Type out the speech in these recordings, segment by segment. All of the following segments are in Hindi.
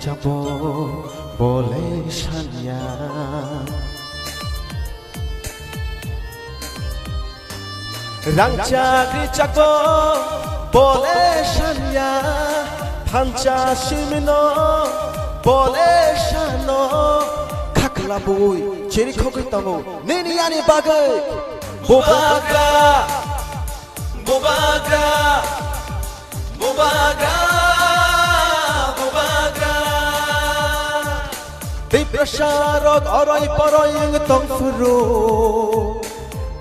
যাব বলে সানিয়া রাংচাগি যাব বলে সানিয়া থানচা সিমনো বলে সানো খাকলা বই চেরি খগৈ তামো নিনিয়ানি বাগৈ বুবাগ্রা বুবাগ্রা বুবাগ্রা বুবাগ্রা दै प्रसारक अराय पराय तंफुरु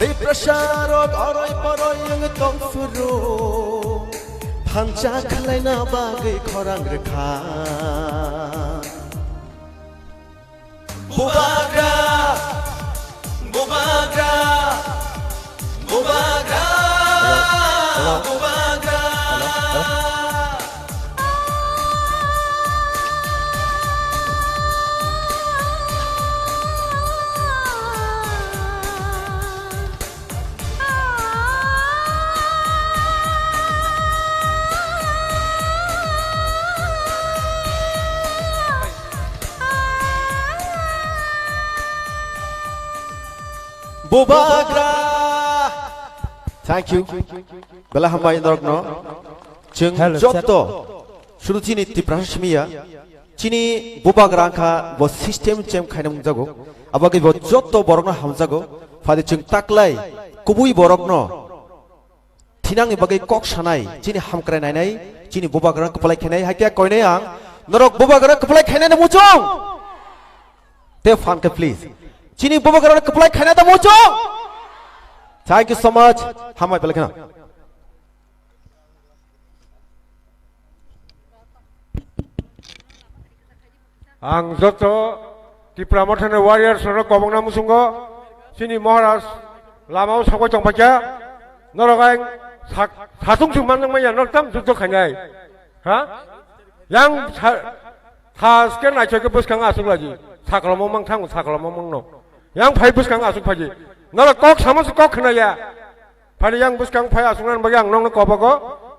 दै प्रसारक अराय पराय तंफुरु फानचा खालायना बागै खरां रोखा बुबाग्रा बुबाग्रा बुबाग्रा बुबाग्रा Bubagra. Thank you. Bela hamba indrogno. Jeng jotto. Shuru chini tiprashmiya. Chini bubagra angka bo system chem khainam jago. Abagi bo jotto borogno hamjago. Fadi jeng taklai kubui borogno. Tinang ibagi kok sanai. Chini hamkrai nai nai. Chini bubagra kepalai khenai hakia koine ang. Norok bubagra kepalai khenai na mujong. Te fan ke please. Chini bubagra kepalai khenai na mujong. Thank you so much. Hamai pelakena. Ang joto di pramothane warriors ro kobongna musungo sini Maharaj lamao sakoi tongpaja norogang satung sungman nangmaya nortam joto khanai ha yang sken na choke buskang asung laji saklamo mang thang saklamo mang no yang phai buskang asung phaji nora kok samas kok khnaya phai yang buskang phai asungnan bagyang nong kobogo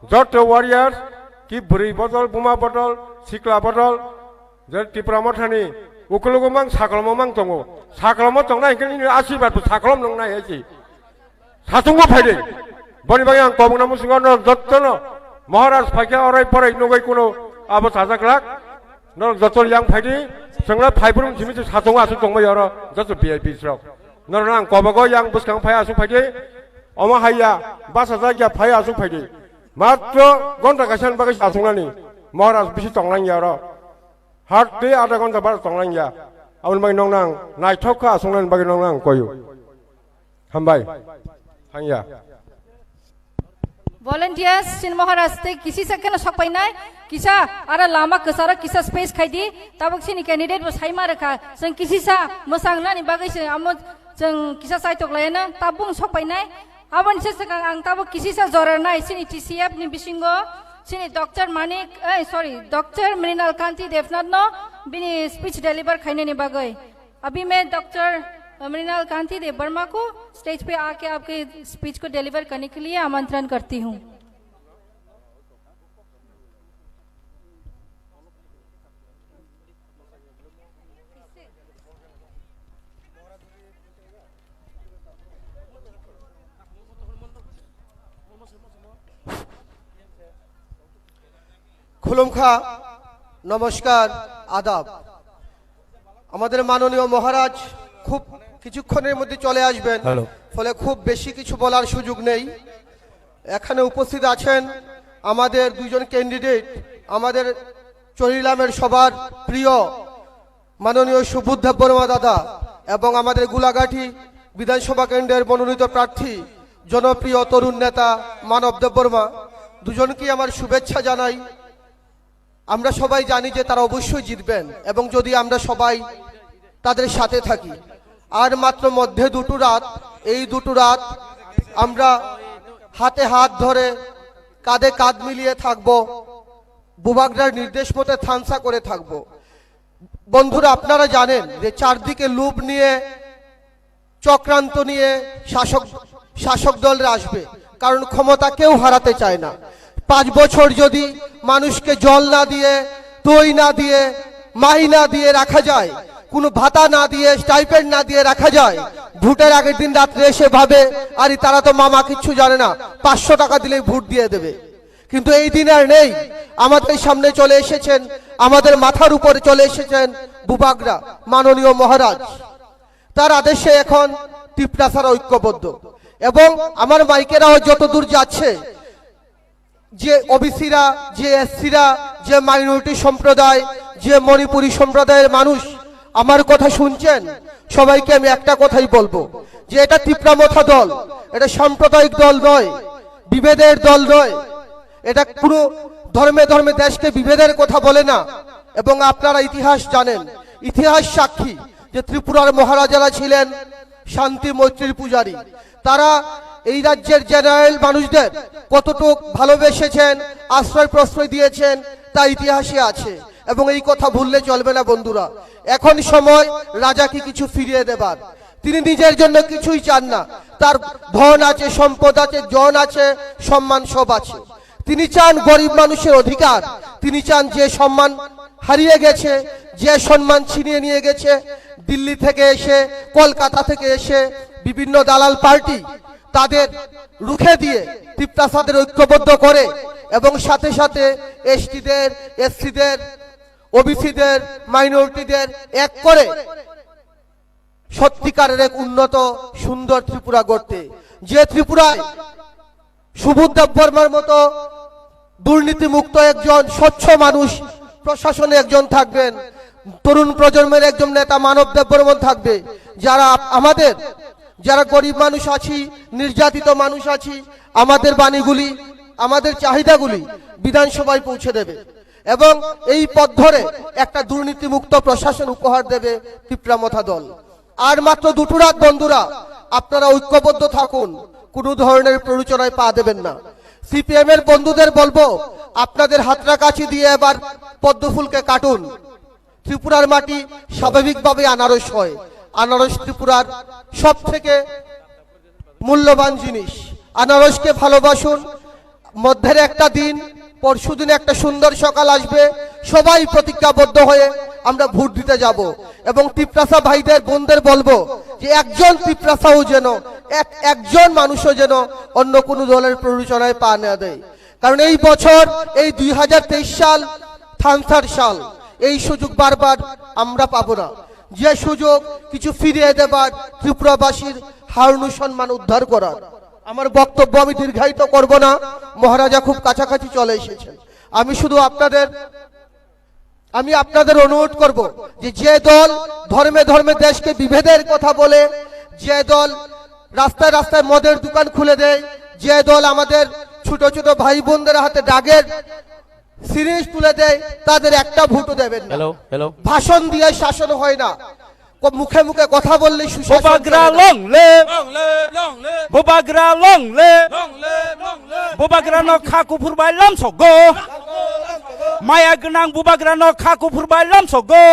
joto warriors ki buri botol buma botol sikla botol jadi pramothani ukulugo mang saklamo mang tongo saklamo tongna ingkini asibad saklom nongna yaji satungo phaide boni bagyang kobongna musungo no jottono Maharaj phakya orai porai nogai kuno abo sajaklak no jotol yang phaidi sengla phaibrum jimitu satungo asu tongma yoro joto VIP srok norang kobogo yang buskang phai asu phaide oma haya basa jagya phai asu phaide matro gonta kasan bagai asungnani Maharaj bisi tonglang yoro Hati ada kon tabar tonglang ya. Awal bagi nong nang naik thoka songlan bagi nong nang koyu. Hambai. Hanya. Volunteers sin Maharaj te kisi se kena sok painai kisa ara lama kesara kisa space khai di tabuk sini candidate bos haima rekha seng kisi sa mosang na ni bagai se amo seng kisa sai tok laina tabung sok painai awan se sekang ang tabuk kisi sa zorar nai sini TCF ni bisingo Sini Dr. Manik, Dr. Mrinal Kanti Devnath no bini speech deliver खाने नहीं बागै अभी मैं डॉक्टर मृणाल कांति देव वर्मा को स्टेज पे आके आपके स्पीच को डिलीवर करने के लिए आमंत्रण करती हूँ খুলুমখা নমস্কার আদাব আমাদের মাননীয় মহারাজ খুব কিছুক্ষণের মধ্যে চলে আসবেন ফলে খুব বেশি কিছু বলার সুযোগ নেই এখানে উপস্থিত আছেন আমাদের দুইজন ক্যান্ডিডেট আমাদের চরিলামের সবার প্রিয় মাননীয় সুবুদ্ধ বর্মা দাদা এবং আমাদের গুলাগাঠি বিধানসভা কেন্দ্রের মনোনীত প্রার্থী জনপ্রিয় তরুণ নেতা মানব দেব বর্মা দুজনকে আমার শুভেচ্ছা জানাই আমরা সবাই জানি যে তারা অবশ্যই জিতবেন এবং যদি আমরা সবাই তাদের সাথে থাকি আর মাত্র মধ্যে দুটো রাত এই দুটো রাত আমরা হাতে হাত ধরে কাঁধে কাঁধ মিলিয়ে থাকব বুবাগ্রার নির্দেশ মতে থানসা করে থাকব বন্ধুরা আপনারা জানেন যে চারদিকে লুপ নিয়ে চক্রান্ত নিয়ে শাসক দলরা আসবে কারণ ক্ষমতা কেউ হারাতে চায় না 5 বছর যদি মানুষকে জল না দিয়ে তৈ না দিয়ে মাহি না দিয়ে রাখা যায়, কোনো ভাতা না দিয়ে স্টাইপেন্ড না দিয়ে রাখা যায়। ভোটের আগের দিন রাত্রে এসে ভাবে আরে তারা তো মামা কিচ্ছু জানে না, 500 টাকা দিলেই ভোট দিয়ে দেবে। কিন্তু এই দিন আর নেই। আমাদের সামনে চলে এসেছেন, আমাদের মাথার উপরে চলে এসেছেন বুবাগরা মাননীয় মহারাজ। তার আদেশে এখন টিপরাসার ঐক্যবদ্ধ এবং আমার মাইকেরাও যতদূর যাচ্ছে, যে ওবিসিরা, যে এসসিরা, যে মাইনরিটি সম্প্রদায়, যে মণিপুরী সম্প্রদায়ের মানুষ আমার কথা শুনছেন, সবাইকে আমি একটা কথাই বলবো যে এটা তীব্রামথা দল, এটা সাম্প্রদায়িক দল নয়, বিভেদের দল নয়। এটা কোনো ধর্মে ধর্মে দেশকে বিভেদের কথা বলে না। এবং আপনারা ইতিহাস জানেন, ইতিহাস সাক্ষী যে ত্রিপুরার মহারাজারা ছিলেন শান্তি মৈত্রীর পূজারী। তারা এই রাজ্যের জেনারেল মানুষদের কতটুক ভালোবেসেছেন, আশ্রয় প্রশ্রয় দিয়েছেন তা ইতিহাসে আছে এবং এই কথা ভুললে চলবে না বন্ধুরা। এখন সময় রাজাকে কিছু ফিরিয়ে দেবার। তিনি নিজের জন্য কিছুই চান না, তার ধন আছে, সম্পদ আছে, জন আছে, সম্মান সব আছে। তিনি চান গরিব মানুষের অধিকার। তিনি চান যে সম্মান হারিয়ে গেছে, যে সম্মান ছিনিয়ে নিয়ে গেছে দিল্লি থেকে এসে, কলকাতা থেকে এসে বিভিন্ন দালাল পার্টি, তাদের রুখে দিয়ে টিপরাসাদের ঐক্যবদ্ধ করে এবং সাথে সাথে এসটিদের, এসসিদের, ওবিসিদের, মাইনরিটিদের এক করে সত্যিকারের এক উন্নত সুন্দর ত্রিপুরা গড়তে। যে ত্রিপুরায় সুবোধ দেববর্মার মতো দুর্নীতিমুক্ত একজন স্বচ্ছ মানুষ প্রশাসনে একজন থাকবেন, তরুণ প্রজন্মের একজন নেতা মানব দেববর্মন থাকবে, যারা আমাদের যারা গরিব মানুষ আছি, নির্যাতিত মানুষ আছি, আমাদের বাণীগুলি, আমাদের চাহিদাগুলি বিধানসভায় পৌঁছে দেবে এবং এই পথ ধরে একটা দুর্নীতিমুক্ত প্রশাসন উপহার দেবে তীব্রামথা দল। আর মাত্র দুটো রাত বন্ধুরা, আপনারা ঐক্যবদ্ধ থাকুন, কোনো ধরনের প্ররোচনায় পা দেবেন না। সিপিএম এর বন্ধুদের বলবো, আপনাদের হাতরা কাছি দিয়ে এবার পদ্মফুলকে কাটুন। ত্রিপুরার মাটি স্বাভাবিকভাবে আনারস হয়। আনারস ত্রিপুরার সব থেকে মূল্যবান জিনিস। আনারসকে ভালোবাসুন। মধ্যের একটা দিন, পরশুদিন একটা সুন্দর সকাল আসবে, সবাই প্রতিজ্ঞাবদ্ধ হয়ে আমরা ভোট দিতে যাব এবং টিপরাসা ভাইদের বোনদের বলবো যে একজন টিপরাসাও যেন, একজন মানুষও যেন অন্য কোনো দলের প্ররোচনায় পা না দেয়। কারণ এই বছর, এই 2023 সাল থানসার সাল, এই সুযোগ বারবার আমরা পাবো না। যে সুযোগ কিছু ফিরিয়ে দেবার, ত্রিপুরাবাসীর হারানো সম্মান উদ্ধার করার। আমার বক্তব্য আমি দীর্ঘায়িত করব না, মহারাজা খুব কাছাকাছি চলে এসেছেন। আমি শুধু আপনাদের অনুরোধ করব যে দল ধর্মে ধর্মে দেশকে বিভেদের কথা বলে, যে দল রাস্তায় রাস্তায় মদের দোকান খুলে দেয়, যে দল আমাদের ছোট ছোট ভাই বোনদের হাতে ডাগের সিরিজ তুলে দেয়, তাদের একটা ভোটও দেবেন না। ভাষণ দিয়ে শাসন হয় না, মুখে মুখে কথা বললে Bobagra long live, Bobagra long live, Bobagra no kaku purbai lam sogo, Maya gnang Bobagra no kaku purbai lam sogo,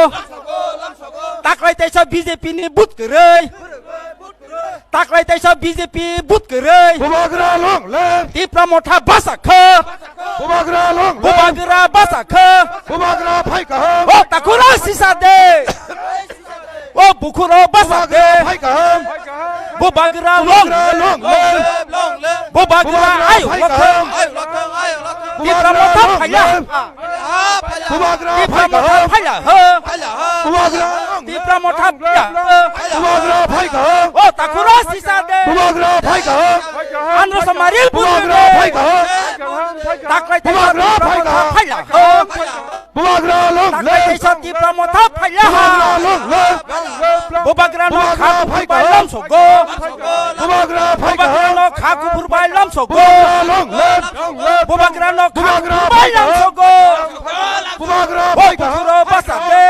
Taklai tesa BJP ni but kerei, Taklai tesa BJP but kerei, Bobagra long live, Tipramotha basakha, Bobagra long live, Bobagra basakha, Bobagra phai ka, Oh takura sisade. Oh, Bukuro Basade, Bobagra long, Bobagra ayo, Tipramotha phaya, Tipramotha phaya, Tipramotha phaya, Oh, takura sisade, Andro samaril purne, Taklai Tipramotha phaya, Taklai Tipramotha phaya, Bobagra no kaku purbai lam sogo, Bobagra no kaku purbai lam sogo, Bobagra no kaku purbai lam sogo, Oh Bukuro Basade,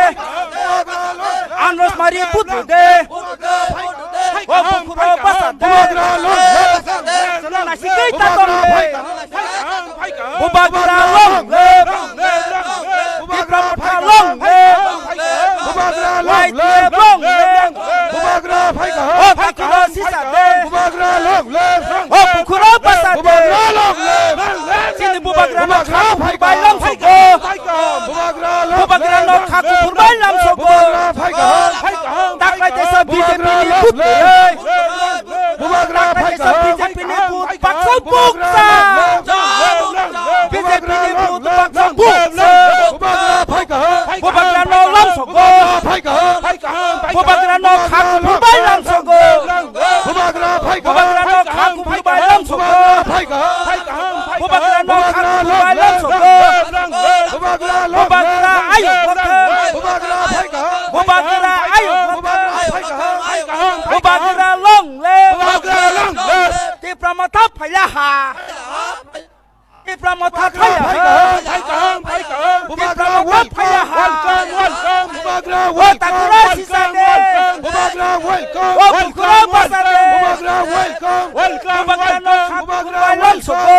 Andros Mari Putrude, Oh Bukuro Basade, Nasikai Tatonde, Bobagra long, Tipramotha long, White long, Oh Takura Sisade, Oh Bukuro Basade, Sini Bobagra no kaku purbai lam sogo, खाकु फुरबाय लामसगो दाख्लायतेसा बीजेपी नि बुत दाख्लायतेसा बीजेपी नि बुत बाक्सा बुकसा बीजेपी नि बुत बाक्सा बुकसा बुबाग्रा न लामसगो बुबाग्रा न खाकु फुरबाय लामसगो बुबाग्रा न खाकु फुरबाय लामसगो बुबाग्रा न खाकु फुरबाय लामसगो बुबाग्रा आयु बुबाग्रा आयु बुबाग्रा लंले तिप्रामथा फैलाहा तिप्रामथा फैलाहा तिप्रामथा फैलाहा ओ ताकुरा सिसादे ओ बुकुरा बसादे बुबाग्रा न खाकु फुरबाय लामसगो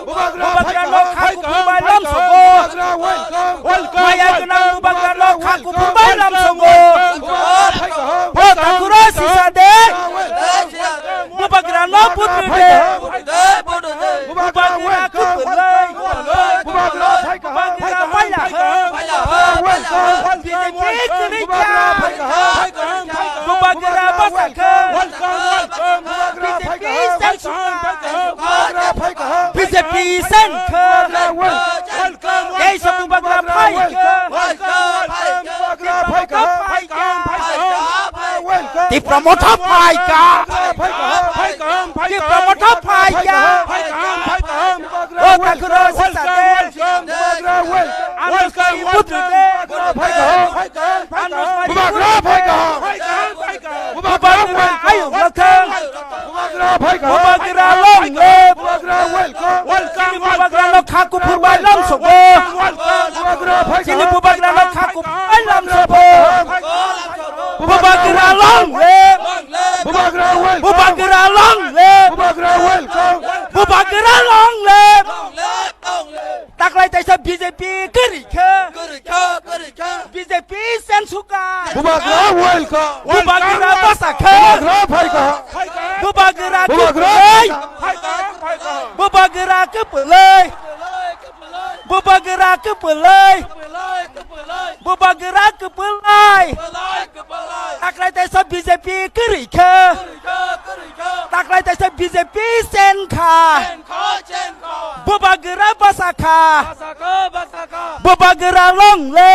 बुबाग्रा न खाकु फुरबाय लामसगो माया गोनां बुबाग्रा न खाकु फुरबाय लामसगो ओ ताकुरा सिसादे बुबाग्रा न बुदुदे बुबाग्रा कुपलै बुबाग्रा फैलाहा बीजेपी करिका बुबाग्रा बसाखो बीजेपी बीजेपी सेनखो ये सब बुबाग्रा फाइखो तिप्रामथा फाइका तिप्रामथा फाइका ओ ताकुरा सिसादे आनसकाई बुदुदे बुबाग्रा आयु लथों बुबाग्रा लंले बुबाग्रा न खाकु फुरबाय लामसगो सिनि बुबाग्रा न खाकु फुरबाय लामसगो बुबाग्रा लंले बुबाग्रा लंले बुबाग्रा लंले दाख्लायतेसा बीजेपी करिखो बीजेपी सेनसुका बुबाग्रा बसाखो बुबाग्रा कुपलै बुबाग्रा कुपलै बुबाग्रा कुपलै बुबाग्रा कुपलै दाख्लायतेसा बीजेपी करिखो दाख्लायतेसा बीजेपी सेनखा बुबाग्रा बसाखा बुबाग्रा लंले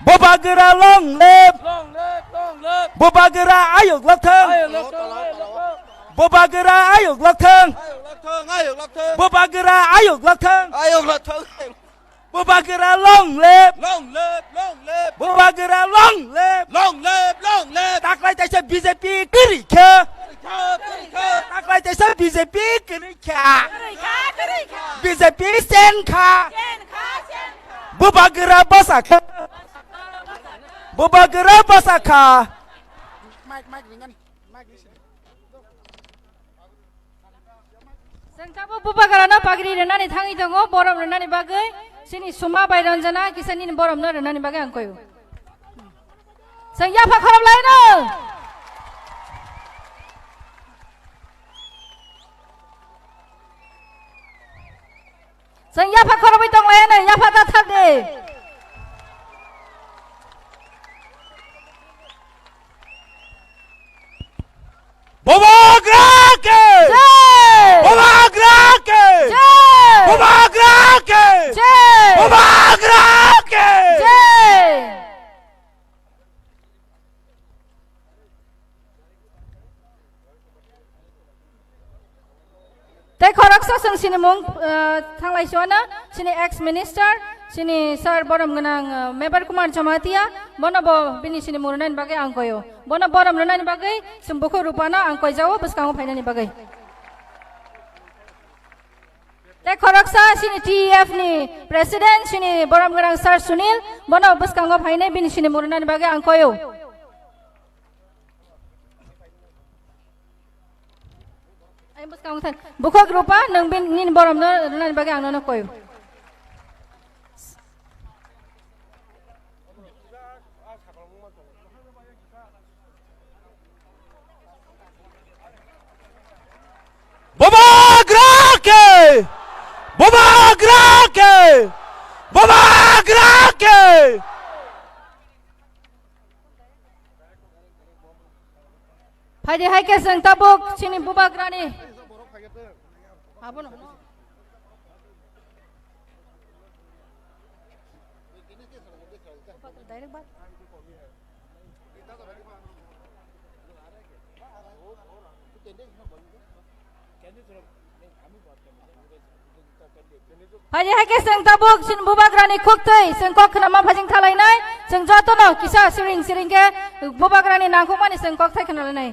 बुबाग्रा लंले बुबाग्रा आयुग लथों बुबाग्रा आयुग लथों बुबाग्रा आयुग लथों बुबाग्रा लंले बुबाग्रा लंले दाख्लायतेसा बीजेपी करिखो दाख्लायतेसा बीजेपी करिखा बीजेपी सेनखा बुबाग्रा बसाखो बुबाग्रा बसाखा जोंथाबो बुबाग्रा न पाग्रि रनानै थाङै दङ बरम रनानै बागै सिनि सुमा बायरन्जना किसानि बरम न रनानै बागै आं कयो जों याफा खालामलायनो जों याफा खरबै दंलायनो याफा दाथारदे बुबाग्रा के बुबाग्रा के बुबाग्रा के बुबाग्रा के ते खरकसा जों सिनि मुं थांलायसोआनो सिनि एक्स मिनिस्टार सिनि सार बरम गोनां मेबर कुमार जमातिया बनबो बिनि सिनि मुरनानि बागै आं कयो बन बरम रनानि बागै जों बखौ रुपाना आं कयजावो बसकांगो फायनानि बागै ते खरकसा सिनि टीएफ नि प्रेसिडेंट सिनि बरम गोनां सार सुनील बन बसकांगो फायनाय बिनि सिनि मुरनानि बागै आं कयो बुखो ग्रुपा नों बे निन बरम रनानि बागै आं ननो कयो बुबाग्रा के Bubagra ke Pwede hai ke sing tabuk sini bubagrani. Abon. Direct baat. Pwede hai ke sing tabuk sini bubagrani kuktei sing kok nama phajing thalai nai sing joto no kisa siring ke bubagrani nangko mani sing kok thai khnal nai.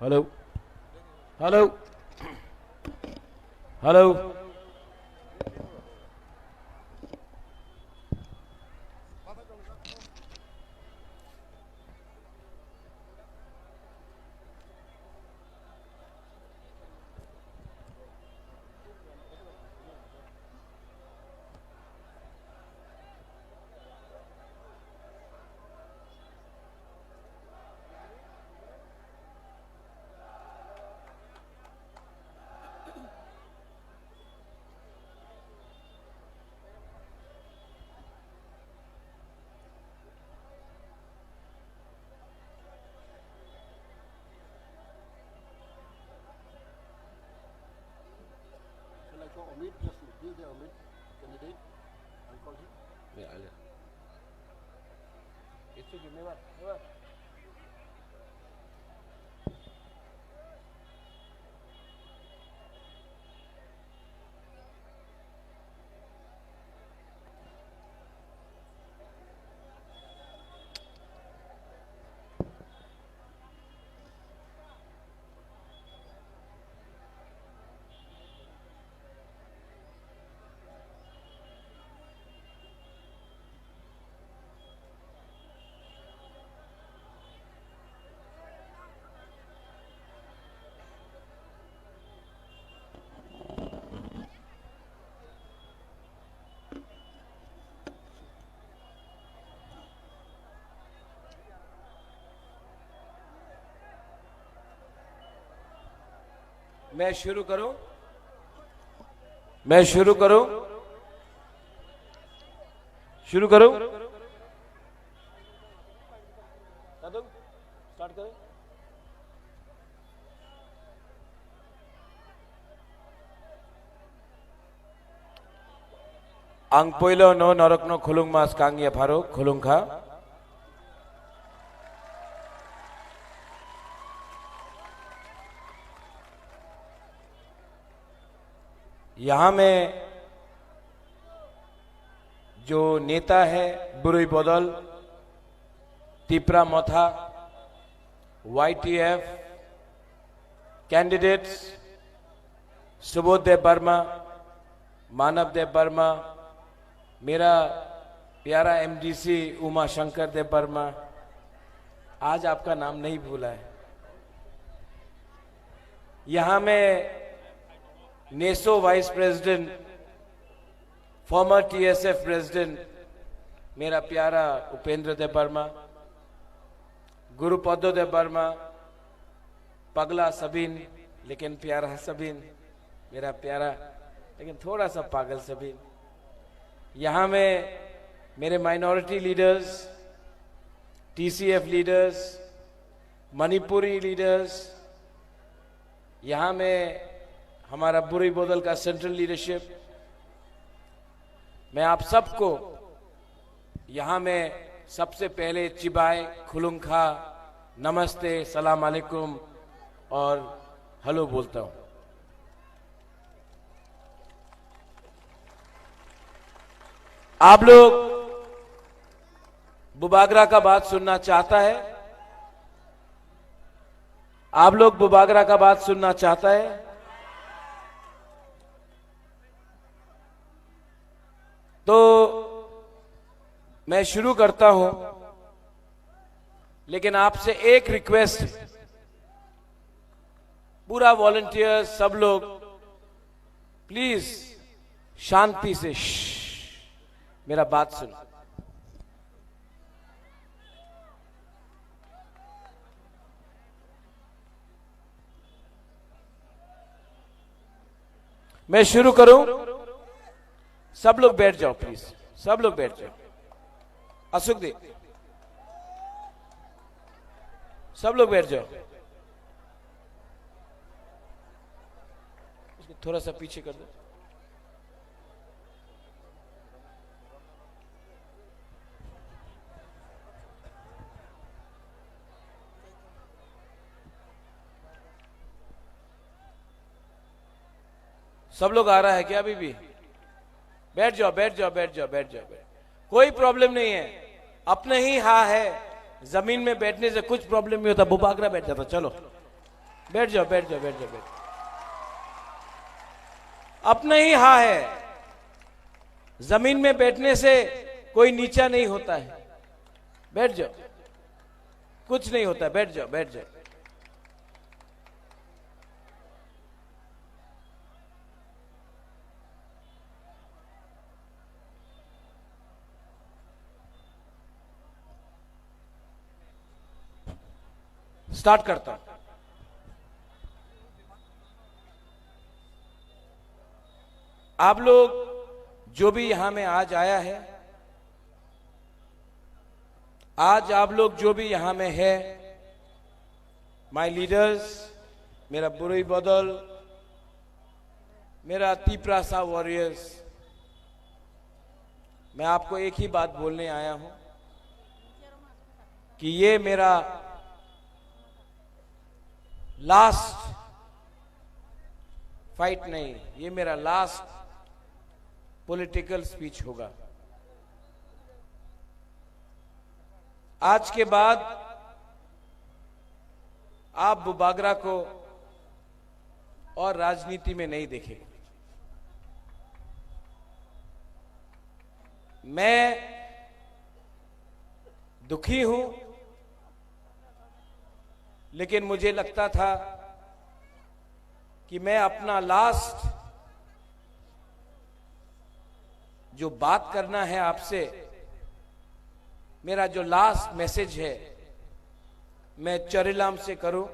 Hello. Hello. Hello. मैं शुरू करूं शुरू करूं स्टार्ट करें आं पहिलो नो नरकनो खुलुं मास कांगिया फारो खुलुंखा यहाँ में जो नेता है बुरुई बदल तिप्रा मथा YTF कैंडिडेट्स सुबोध देव वर्मा मानव देव वर्मा मेरा प्यारा MDC उमा शंकर देव वर्मा आज आपका नाम नहीं भूला है यहाँ में NESO vice president farmer TSF president मेरा प्यारा उपेंद्र देव वर्मा गुरुपदो देव वर्मा पगला सबीन लेकिन प्यारा सबीन मेरा प्यारा लेकिन थोड़ा सा पागल सबीन यहाँ में मेरे minority leaders TCF leaders Manipuri leaders यहाँ में हमारा बुरुई बदल का सेंट्रल लीडरशिप मैं आप सबको यहाँ में सबसे पहले चिबाई खुलुंखा नमस्ते सलाम अलैकुम और हेलो बोलता हूँ आप लोग बुबागरा का बात सुनना चाहता है आप लोग बुबागरा का बात सुनना चाहता है तो मैं शुरू करता हूं लेकिन आपसे एक रिक्वेस्ट, पूरा वॉलंटियर सब लोग प्लीज शांति से मेरा बात सुनो। मैं शुरू करूं? सब लोग बैठ जाओ प्लीज, सब लोग बैठ जाओ। असुखदेव, सब लोग बैठ जाओ। इसको थोड़ा सा पीछे कर दो। सब लोग आ रहा है क्या? अभी भी बैठ जाओ, बैठ जाओ, बैठ जाओ, बैठ जाओ, कोई प्रॉब्लम नहीं है। अपने ही हाँ है, जमीन में बैठने से कुछ प्रॉब्लम नहीं होता। बुबागरा बैठ जाता। चलो बैठ जाओ, बैठ जाओ, बैठ जाओ, बैठ। अपने ही हाँ है, जमीन में बैठने से कोई नीचा नहीं होता है। बैठ जाओ, कुछ नहीं होता। बैठ जाओ, बैठ जाओ। स्टार्ट करता हूं। आप लोग जो भी यहां में आज आया है, आज आप लोग जो भी यहां में है, माय लीडर्स, मेरा बुरई बदल, मेरा तीपरासा वॉरियर्स, मैं आपको एक ही बात बोलने आया हूं कि ये मेरा लास्ट फाइट नहीं, ये मेरा लास्ट पॉलिटिकल स्पीच होगा। आज के बाद आप बुबागरा को और राजनीति में नहीं देखेंगे। मैं दुखी हूं, लेकिन मुझे लगता था कि मैं अपना लास्ट जो बात करना है आपसे, मेरा जो लास्ट मैसेज है, मैं चोरीलाम से करूं,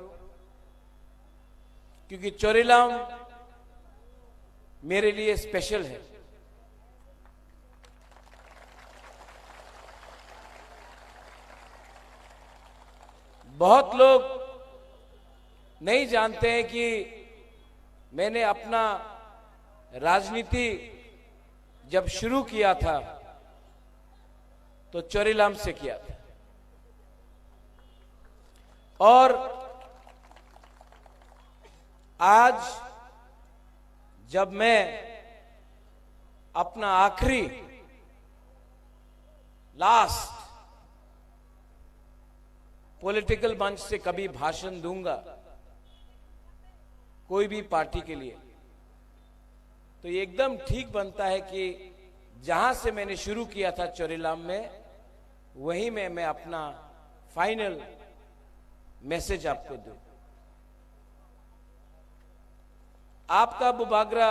क्योंकि चोरीलाम मेरे लिए स्पेशल है। बहुत लोग नहीं जानते हैं कि मैंने अपना राजनीति जब शुरू किया था तो चोरीलाम से किया था, और आज जब मैं अपना आखिरी लास्ट पॉलिटिकल मंच से कभी भाषण दूंगा कोई भी पार्टी के लिए, तो ये एकदम ठीक बनता है कि जहां से मैंने शुरू किया था चोरीलाम में, वहीं में मैं अपना फाइनल मैसेज आपको दूं। आपका बुबागरा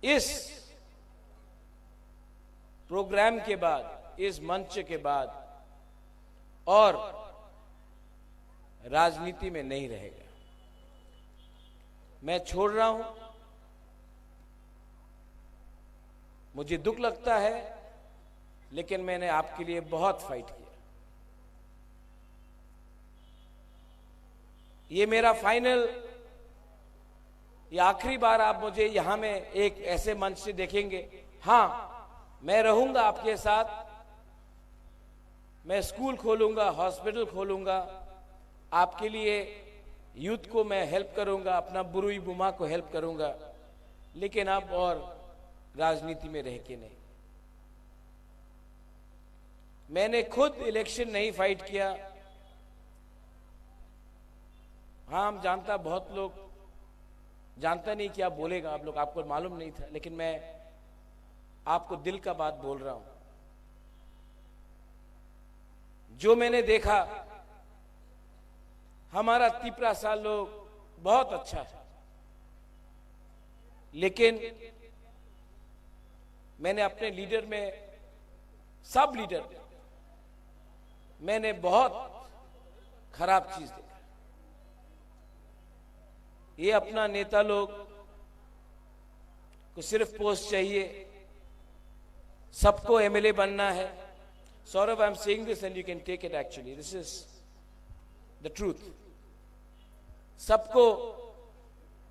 इस प्रोग्राम के बाद, इस मंच के बाद और राजनीति में नहीं रहेगा। मैं छोड़ रहा हूं, मुझे दुख लगता है, लेकिन मैंने आपके लिए बहुत फाइट किया। ये मेरा फाइनल, ये आखिरी बार आप मुझे यहां में एक ऐसे मंच से देखेंगे। हां, मैं रहूंगा आपके साथ, मैं स्कूल खोलूंगा, हॉस्पिटल खोलूंगा, आपके लिए यूथ को मैं हेल्प करूंगा, अपना बुरुई बुमा को हेल्प करूंगा, लेकिन अब और राजनीति में रह के नहीं। मैंने खुद इलेक्शन नहीं फाइट किया। हाँ, हम जानता, बहुत लोग जानता नहीं क्या बोलेगा आप लोग, आपको मालूम नहीं था, लेकिन मैं आपको दिल का बात बोल रहा हूं। जो मैंने देखा, हमारा तिपरा साल लोग बहुत अच्छा है, लेकिन मैंने अपने लीडर में, सब लीडर में, मैंने बहुत खराब चीज देखा। ये अपना नेता लोग को सिर्फ पोस्ट चाहिए, सबको एमएलए बनना है। Saurabh, I am saying this and you can take it, actually this is the truth. सबको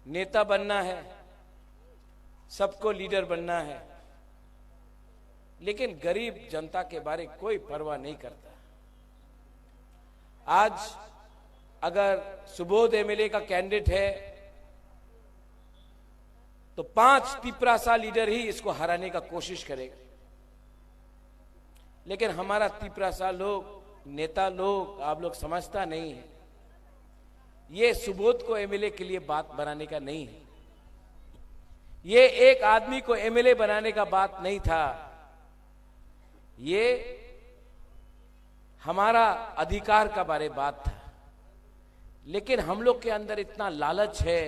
नेता बनना है, सबको लीडर बनना है, लेकिन गरीब जनता के बारे कोई परवाह नहीं करता। आज अगर सुबोध एमएलए का कैंडिडेट है तो 5 तिपरासा लीडर ही इसको हराने का कोशिश करेगा, लेकिन हमारा तिपरासा लोग, नेता लोग, आप लोग समझता नहीं है। ये सुबोध को एमएलए के लिए बात बनाने का नहीं है, ये एक आदमी को एमएलए बनाने का बात नहीं था, ये हमारा अधिकार का बारे बात था। लेकिन हम लोग के अंदर इतना लालच है,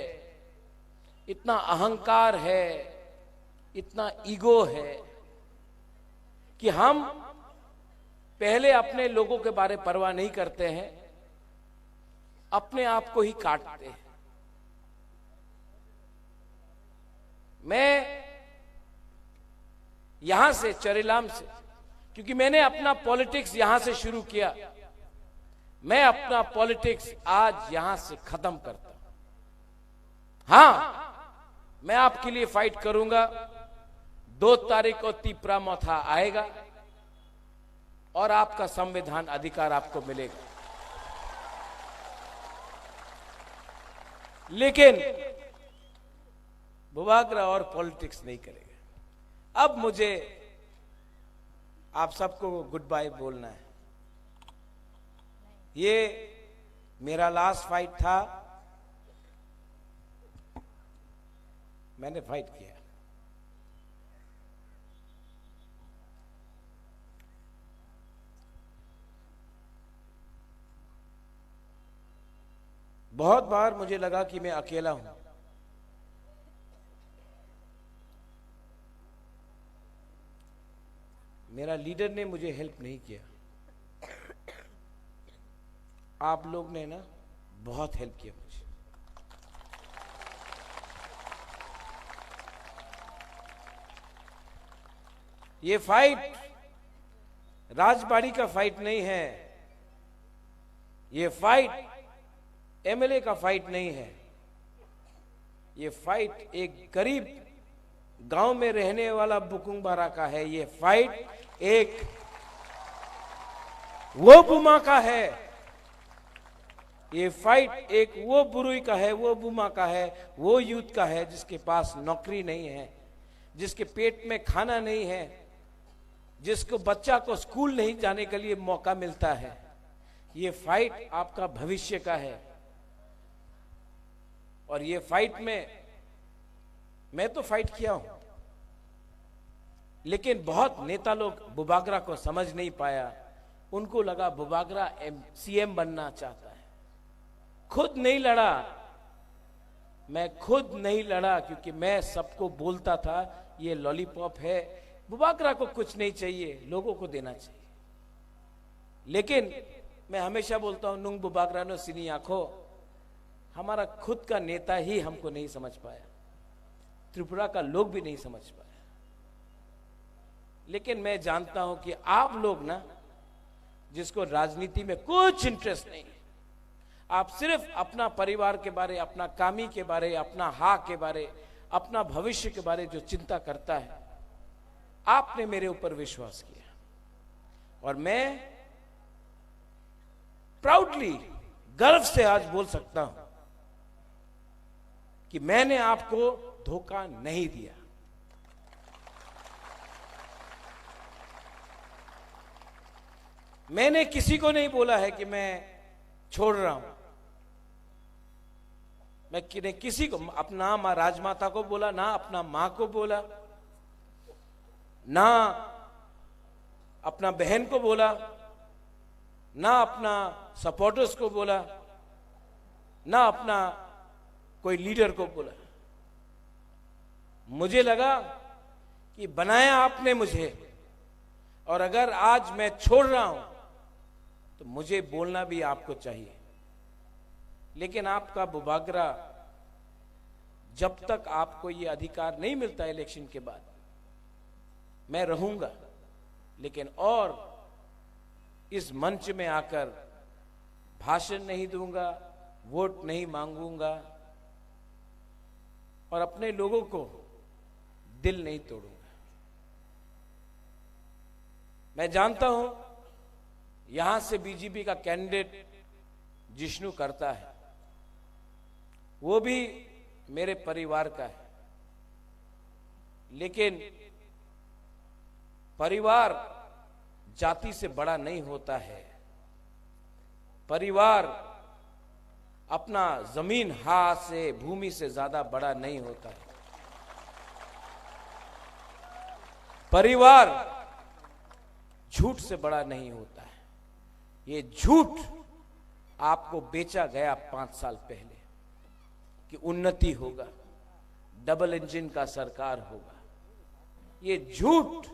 इतना अहंकार है, इतना ईगो है कि हम पहले अपने लोगों के बारे परवाह नहीं करते हैं, अपने आप को ही काटते हैं। मैं यहां से, चरेलाम से, क्योंकि मैंने अपना पॉलिटिक्स यहां से शुरू किया, मैं अपना पॉलिटिक्स आज यहां से खत्म करता हूं। हां, मैं आपके लिए फाइट करूंगा। 2 तारीख को तिपरा मथा आएगा और आपका संविधान अधिकार आपको मिलेगा, लेकिन बुबागरा और पॉलिटिक्स नहीं करेगा। अब मुझे आप सबको गुड बाय बोलना है। ये मेरा लास्ट फाइट था, मैंने फाइट किया। बहुत बार मुझे लगा कि मैं अकेला हूं, मेरा लीडर ने मुझे हेल्प नहीं किया। आप लोग ने ना बहुत हेल्प किया मुझे। ये फाइट राजबाड़ी का फाइट नहीं है, ये फाइट एमएलए का फाइट नहीं है, ये फाइट एक गरीब गांव में रहने वाला बुकुंग बारा का है। ये फाइट एक वो बुमा का है, ये फाइट एक वो बुरुई का है, वो बुमा का है, वो यूथ का है जिसके पास नौकरी नहीं है, जिसके पेट में खाना नहीं है, जिसको बच्चा को स्कूल नहीं जाने के लिए मौका मिलता है। ये फाइट आपका भविष्य का है, और ये फाइट में मैं तो फाइट किया हूं, लेकिन बहुत नेता लोग बुबागरा को समझ नहीं पाया। उनको लगा बुबागरा सीएम बनना चाहता है। खुद नहीं लड़ा, मैं खुद नहीं लड़ा, क्योंकि मैं सबको बोलता था ये लॉलीपॉप है, बुबागरा को कुछ नहीं चाहिए, लोगों को देना चाहिए। लेकिन मैं हमेशा बोलता हूं, नुंग बुबागरा नो सिनी आंखो, हमारा खुद का नेता ही हमको नहीं समझ पाया, त्रिपुरा का लोग भी नहीं समझ पाया। लेकिन मैं जानता हूं कि आप लोग ना, जिसको राजनीति में कुछ इंटरेस्ट नहीं, आप सिर्फ अपना परिवार के बारे, अपना कामी के बारे, अपना हा के बारे, अपना भविष्य के बारे जो चिंता करता है, आपने मेरे ऊपर विश्वास किया, और मैं प्राउडली, गर्व से आज बोल सकता हूं कि मैंने आपको धोखा नहीं दिया। मैंने किसी को नहीं बोला है कि मैं छोड़ रहा हूं। मैं किसी को, अपना मां राजमाता को बोला ना, अपना मां को बोला ना, अपना बहन को बोला ना अपना सपोर्टर्स को बोला, ना अपना कोई लीडर को बोला। मुझे लगा कि बनाया आपने मुझे, और अगर आज मैं छोड़ रहा हूं तो मुझे बोलना भी आपको चाहिए। लेकिन आपका बुबागरा, जब तक आपको ये अधिकार नहीं मिलता इलेक्शन के बाद, मैं रहूंगा, लेकिन और इस मंच में आकर भाषण नहीं दूंगा, वोट नहीं मांगूंगा और अपने लोगों को दिल नहीं तोड़ूंगा। मैं जानता हूं यहां से बीजेपी का कैंडिडेट जिष्णु करता है, वो भी मेरे परिवार का है, लेकिन परिवार जाति से बड़ा नहीं होता है। परिवार अपना जमीन हाथ से, भूमि से ज्यादा बड़ा नहीं होता है। परिवार झूठ से बड़ा नहीं होता है। ये झूठ आपको बेचा गया 5 साल पहले कि उन्नति होगा, डबल इंजन का सरकार होगा। ये झूठ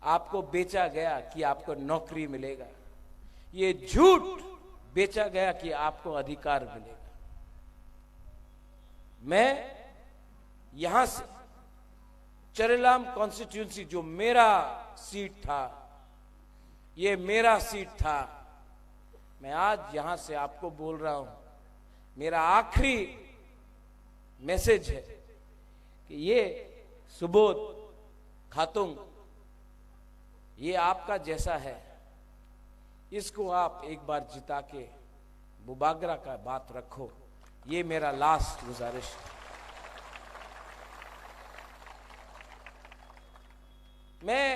आपको बेचा गया कि आपको नौकरी मिलेगा। ये झूठ बेचा गया कि आपको अधिकार मिलेगा। मैं यहां से चरेलाम कॉन्स्टिट्यूंसी, जो मेरा सीट था, ये मेरा सीट था, मैं आज यहां से आपको बोल रहा हूं, मेरा आखिरी मैसेज है कि ये सुबोध खातुंग, ये आपका जैसा है, इसको आप एक बार जिता के बुबागरा का बात रखो। ये मेरा लास्ट गुजारिश है। मैं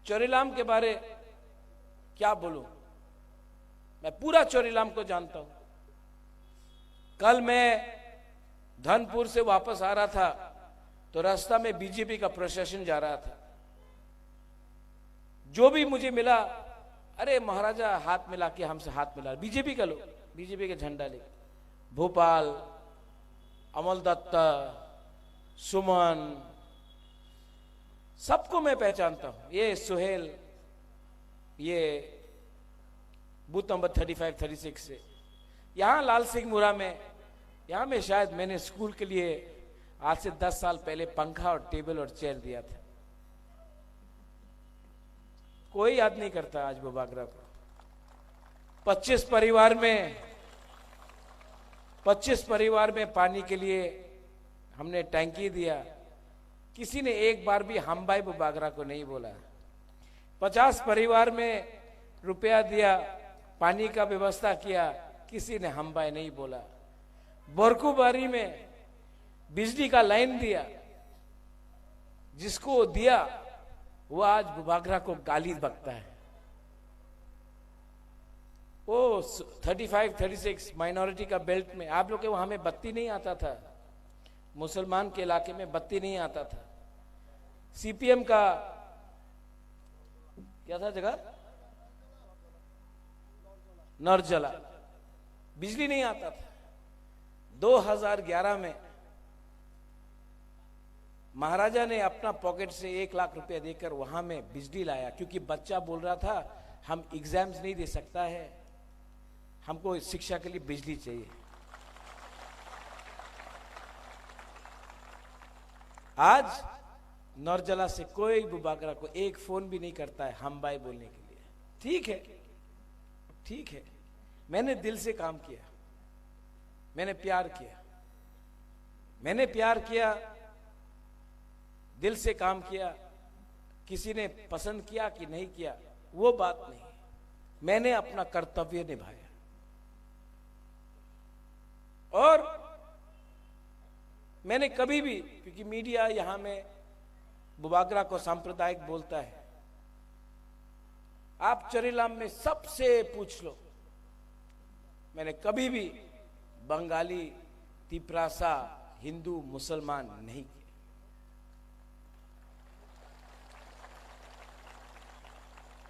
चोरीलाम के बारे क्या बोलूं, मैं पूरा चोरीलाम को जानता हूं। कल मैं धनपुर से वापस आ रहा था तो रास्ता में बीजेपी का प्रोसेशन जा रहा था। जो भी मुझे मिला, अरे महाराजा हाथ मिला के हमसे हाथ मिला, बीजेपी का लोग, बीजेपी के झंडा लेके। भोपाल, अमल दत्ता, सुमन, सबको मैं पहचानता हूं। ये सुहेल, ये बूथ नंबर 35, 36 से, यहां लाल सिंह मुरा में, यहां में शायद मैंने स्कूल के लिए आज से 10 साल पहले पंखा और टेबल और चेयर दिया था। कोई याद नहीं करता आज बुबागरा को। 25 परिवार में पानी के लिए हमने टैंकी दिया। किसी ने एक बार भी हम भाई बुबागरा को नहीं बोला। 50 परिवार में रुपया दिया, पानी का व्यवस्था किया, किसी ने हम भाई नहीं बोला। बोरकुबारी में बिजली का लाइन दिया, जिसको दिया वो आज बुबागरा को गाली बकता है। वो 35, 36 माइनॉरिटी का बेल्ट में, आप लोग के वहां में बत्ती नहीं आता था, मुसलमान के इलाके में बत्ती नहीं आता था। सीपीएम का क्या था जगह, नरजला, बिजली नहीं आता था। 2011 में महाराजा ने अपना पॉकेट से 1 लाख रुपया देकर वहां में बिजली लाया, क्योंकि बच्चा बोल रहा था हम एग्जाम्स नहीं दे सकता है, हमको शिक्षा के लिए बिजली चाहिए। आज नौरजला से कोई बुबागरा को एक फोन भी नहीं करता है हम भाई बोलने के लिए। ठीक है, ठीक है, मैंने दिल से काम किया, मैंने प्यार किया, मैंने प्यार किया, दिल से काम किया। किसी ने पसंद किया कि नहीं किया वो बात नहीं, मैंने अपना कर्तव्य निभाया। और मैंने कभी भी, क्योंकि मीडिया यहां में बुबागरा को सांप्रदायिक बोलता है, आप चरीलाम में सबसे पूछ लो, मैंने कभी भी बंगाली, तिपरासा, हिंदू, मुसलमान नहीं किया।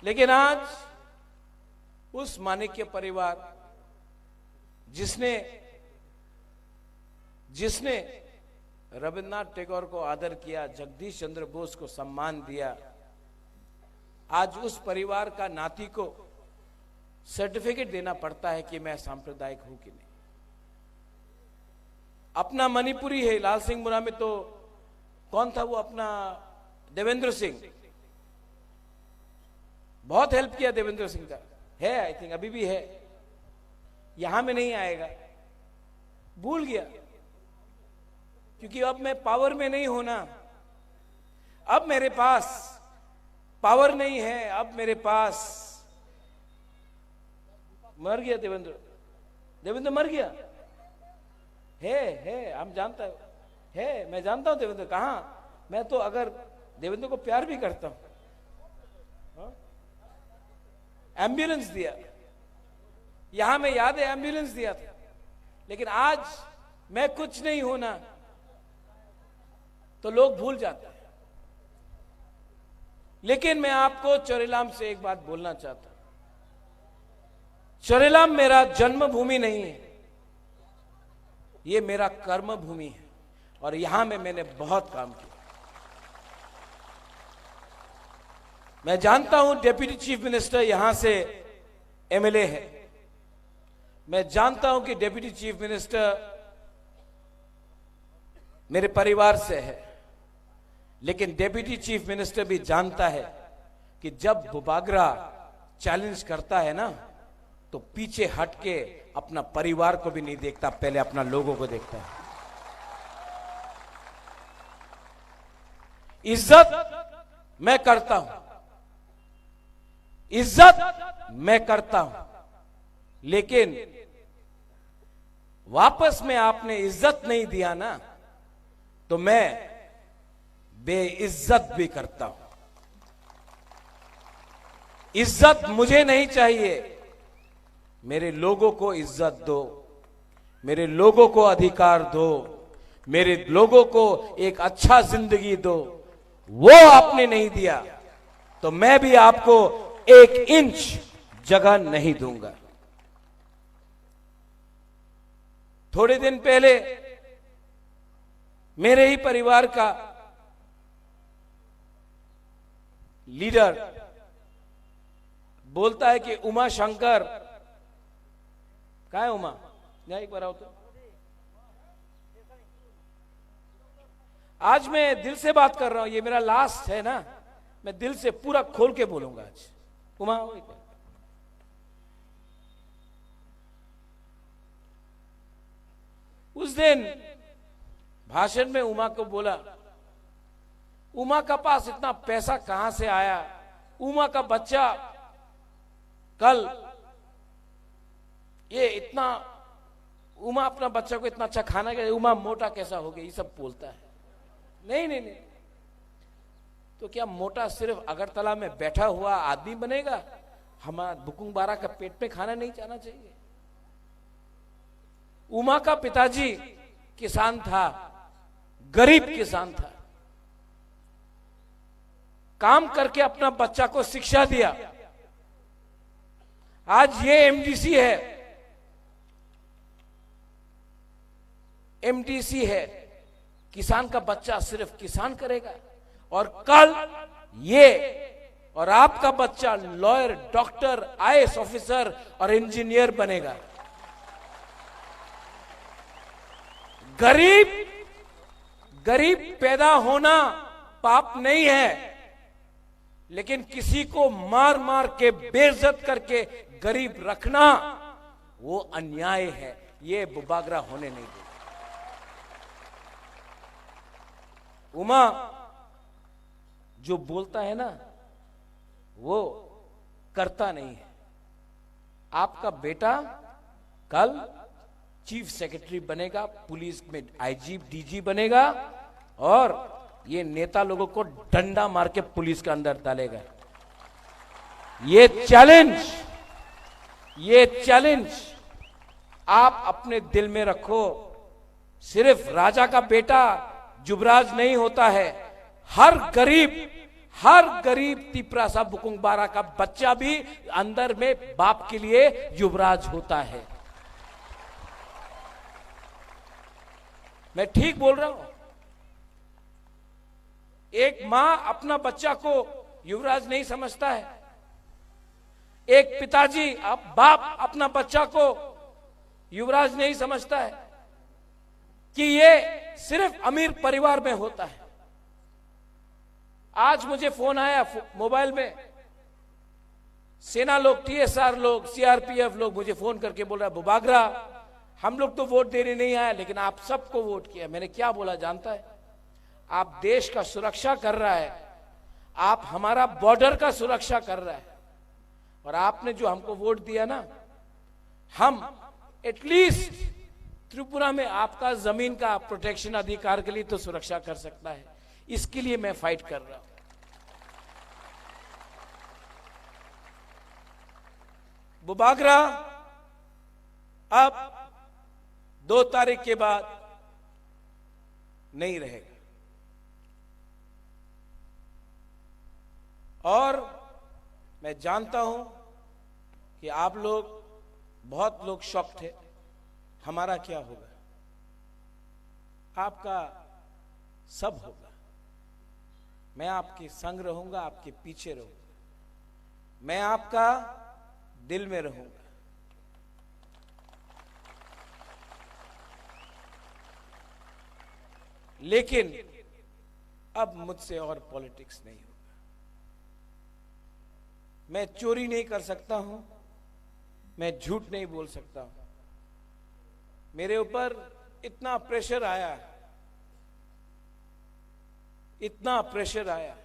लेकिन आज उस माणिक्य परिवार जिसने जिसने रविन्द्रनाथ टैगोर को आदर किया, जगदीश चंद्र बोस को सम्मान दिया, आज उस परिवार का नाती को सर्टिफिकेट देना पड़ता है कि मैं सांप्रदायिक हूं कि नहीं। अपना मणिपुरी है, लाल सिंह मुरा में तो कौन था वो, अपना देवेंद्र सिंह, बहुत हेल्प किया देवेंद्र सिंह का, है आई थिंक अभी भी है, यहां में नहीं आएगा, भूल गया, क्योंकि अब मैं पावर में नहीं होना, अब मेरे पास पावर नहीं है, अब मेरे पास, मर गया देवेंद्र, देवेंद्र मर गया है, हम जानता है, मैं जानता हूं देवेंद्र कहां, मैं तो अगर देवेंद्र को प्यार भी करता हूं, एम्बुलेंस दिया, यहां में याद है एम्बुलेंस दिया था, लेकिन आज मैं कुछ नहीं होना तो लोग भूल जाते हैं। लेकिन मैं आपको चोरेलाम से एक बात बोलना चाहता हूं, चोरेलाम मेरा जन्मभूमि नहीं है, ये मेरा कर्म भूमि है, और यहां में मैंने बहुत काम किया। मैं जानता हूं डिप्टी चीफ मिनिस्टर यहां से एमएलए है, मैं जानता हूं कि डिप्टी चीफ मिनिस्टर मेरे परिवार से है, लेकिन डिप्टी चीफ मिनिस्टर भी जानता है कि जब बुबागरा चैलेंज करता है ना, तो पीछे हट के अपना परिवार को भी नहीं देखता, पहले अपना लोगों को देखता है। इज्जत मैं करता हूं, इज्जत मैं करता हूं, लेकिन वापस में आपने इज्जत नहीं दिया ना, तो मैं बेइज्जत भी करता हूं। इज्जत मुझे नहीं चाहिए, मेरे लोगों को इज्जत दो, मेरे लोगों को अधिकार दो, मेरे लोगों को एक अच्छा जिंदगी दो, वो आपने नहीं दिया तो मैं भी आपको 1 इंच जगह नहीं दूंगा। थोड़े दिन पहले मेरे ही परिवार का लीडर बोलता है कि उमा शंकर, कहाँ है उमा, नहीं एक बार आओ तो। आज मैं दिल से बात कर रहा हूं, ये मेरा लास्ट है ना, मैं दिल से पूरा खोल के बोलूंगा आज। उमा आओ एक बार। उस दिन भाषण में उमा को बोला, उमा का पास इतना पैसा कहां से आया, उमा का बच्चा कल ये इतना, उमा अपना बच्चा को इतना अच्छा खाना खिलाती, उमा मोटा कैसा हो गया, ये सब बोलता है। नहीं नहीं नहीं, तो क्या मोटा सिर्फ अगरतला में बैठा हुआ आदमी बनेगा? हमारा बुकुंग बारा का पेट में खाना नहीं जाना चाहिए। उमा का पिताजी किसान था, गरीब किसान था, काम करके अपना बच्चा को शिक्षा दिया। आज ये एमडीसी है, एमडीसी है, किसान का बच्चा सिर्फ किसान करेगा, और कल ये और आपका बच्चा लॉयर, डॉक्टर, आईएएस ऑफिसर और इंजीनियर बनेगा। गरीब पैदा होना पाप नहीं है, लेकिन किसी को मार मार के बेइज्जत करके गरीब रखना वो अन्याय है। ये बुबागरा होने नहीं देगा। उमा जो बोलता है ना वो करता नहीं है। आपका बेटा कल चीफ सेक्रेटरी बनेगा, पुलिस में आईजी डीजी बनेगा, और ये नेता लोगों को डंडा मार के पुलिस के अंदर डालेगा। ये चैलेंज आप अपने दिल में रखो। सिर्फ राजा का बेटा युवराज नहीं होता है, हर गरीब हर गरीब तिपरासा बुकुंग बारा का बच्चा भी अंदर में बाप के लिए युवराज होता है। मैं ठीक बोल रहा हूं? एक मां अपना बच्चा को युवराज नहीं समझता है। एक पिताजी बाप अपना बच्चा को युवराज नहीं समझता है कि ये सिर्फ अमीर परिवार में होता है। आज मुझे फोन आया मोबाइल में, सेना लोग, TSR लोग, CRPF लोग मुझे फोन करके बोल रहा है, बुबागरा हम लोग तो वोट देने नहीं आए लेकिन आप सबको वोट किया। मैंने क्या बोला जानता है? आप देश का सुरक्षा कर रहा है, आप हमारा बॉर्डर का सुरक्षा कर रहा है, और आपने जो हमको वोट दिया ना, हम एटलीस्ट त्रिपुरा में आपका जमीन का प्रोटेक्शन अधिकार के लिए तो सुरक्षा कर सकता है। इसके लिए मैं फाइट कर रहा हूं। बुबागरा अब 2 तारीख के बाद नहीं रहेगा, और मैं जानता हूं कि आप लोग, बहुत लोग शॉक थे, हमारा क्या होगा? आपका सब होगा। मैं आपके संग रहूंगा, आपके पीछे रहूंगा, मैं आपका दिल में रहूंगा। लेकिन अब मुझसे और पॉलिटिक्स नहीं होगा। मैं चोरी नहीं कर सकता हूं, मैं झूठ नहीं बोल सकता हूं। मेरे ऊपर इतना प्रेशर आया, इतना प्रेशर आया,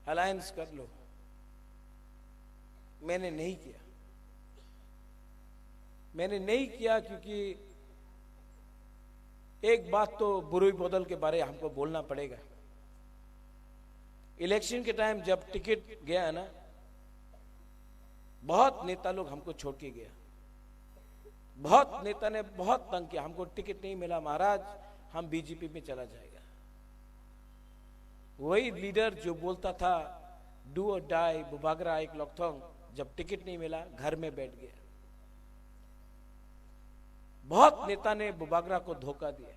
अलायंस कर लो, मैंने नहीं किया। मैंने नहीं किया क्योंकि एक बात तो बुरुई बदल के बारे हमको बोलना पड़ेगा। इलेक्शन के टाइम जब टिकट गया ना, बहुत नेता लोग हमको छोड़ के गया, बहुत नेता ने बहुत तंग किया, हमको टिकट नहीं मिला महाराज, हम बीजेपी में चला जाएगा। वही लीडर जो बोलता था डू और डाई, बुबागरा एक लॉकथोंग, जब टिकट नहीं मिला घर में बैठ गया। बहुत नेता ने बुबागरा को धोखा दिया,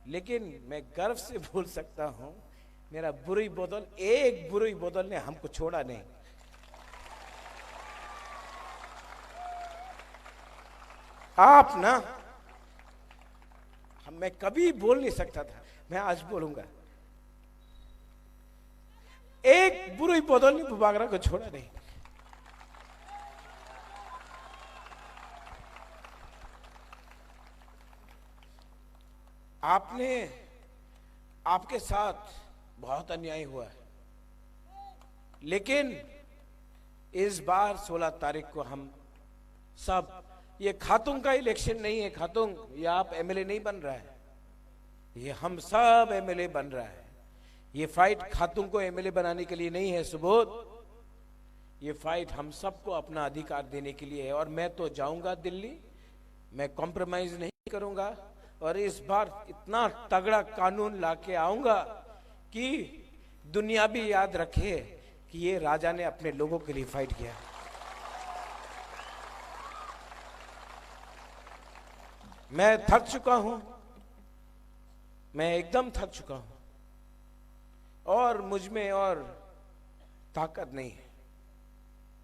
लेकिन मैं गर्व से बोल सकता हूं, मेरा बुरुई बदल, एक बुरुई बदल ने हमको छोड़ा नहीं। आप ना, मैं कभी बोल नहीं सकता था, मैं आज बोलूंगा, एक बुरुई बदल ने बुबागरा को छोड़ा नहीं। आपने, आपके साथ बहुत अन्याय हुआ है, लेकिन इस बार 16 तारीख को हम सब, ये खातून का इलेक्शन नहीं है, खातून ये आप MLA नहीं बन रहा है, ये हम सब MLA बन रहा है। ये फाइट खातून को MLA बनाने के लिए नहीं है सुबोध, ये फाइट हम सबको अपना अधिकार देने के लिए है। और मैं तो जाऊंगा दिल्ली, मैं कॉम्प्रोमाइज नहीं करूंगा, और इस बार इतना तगड़ा कानून लाके आऊंगा कि दुनिया भी याद रखे कि ये राजा ने अपने लोगों के लिए फाइट किया। मैं थक चुका हूं, मैं एकदम थक चुका हूं, और मुझ में और ताकत नहीं है।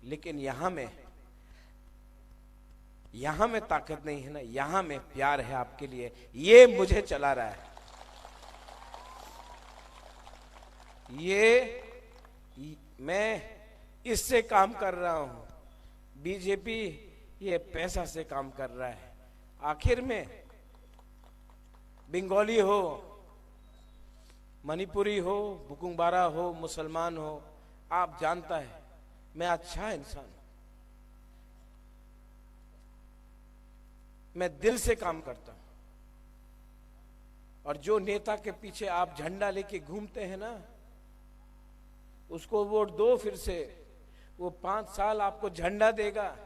लेकिन यहां में ताकत नहीं है ना, यहां में प्यार है आपके लिए, ये मुझे चला रहा है। ये मैं इससे काम कर रहा हूं, बीजेपी ये पैसा से काम कर रहा है। आखिर में बंगाली हो, मणिपुरी हो, बुकुंग बारा हो, मुसलमान हो, आप जानता है मैं अच्छा इंसान हूं, मैं दिल से काम करता हूं। और जो नेता के पीछे आप झंडा लेके घूमते हैं ना, उसको वोट दो फिर से, वो 5 साल आपको झंडा देगा,